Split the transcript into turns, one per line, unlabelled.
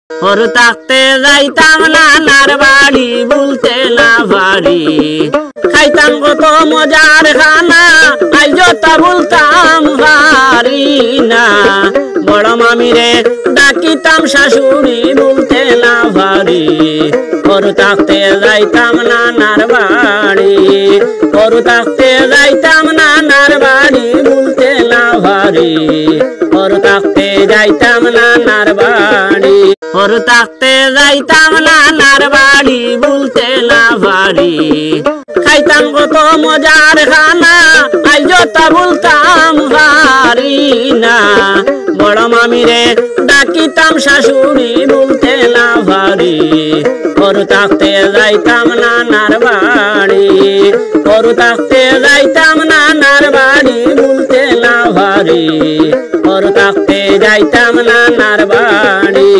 ওর থাকতে যাইতাম নানার বাড়ি বলতে না পারি খাইতাম কত মজার খানা আইজ তা বলতাম পারি না বড় মামিরে ডাকিতাম শাশুড়ি বলতে না পারি ওর থাকতে যাইতাম নানার বাড়ি ওর থাকতে যাইতাম নানার বাড়ি বলতে না পারি ওর থাকতে যাইতাম নানার বাড়ি ওর থাকতে যাইতাম নানার বাড়ি বলতে না পারি খাইতাম কত মজার খানা আইজ তা বলতাম পারি না বড় মামিরে ডাকিতাম শাশুড়ি বলতে না পারি ওর থাকতে যাইতাম নানার বাড়ি ওর থাকতে যাইতাম নানার বাড়ি বলতে না পারি ওর থাকতে যাইতাম নানার বাড়ি।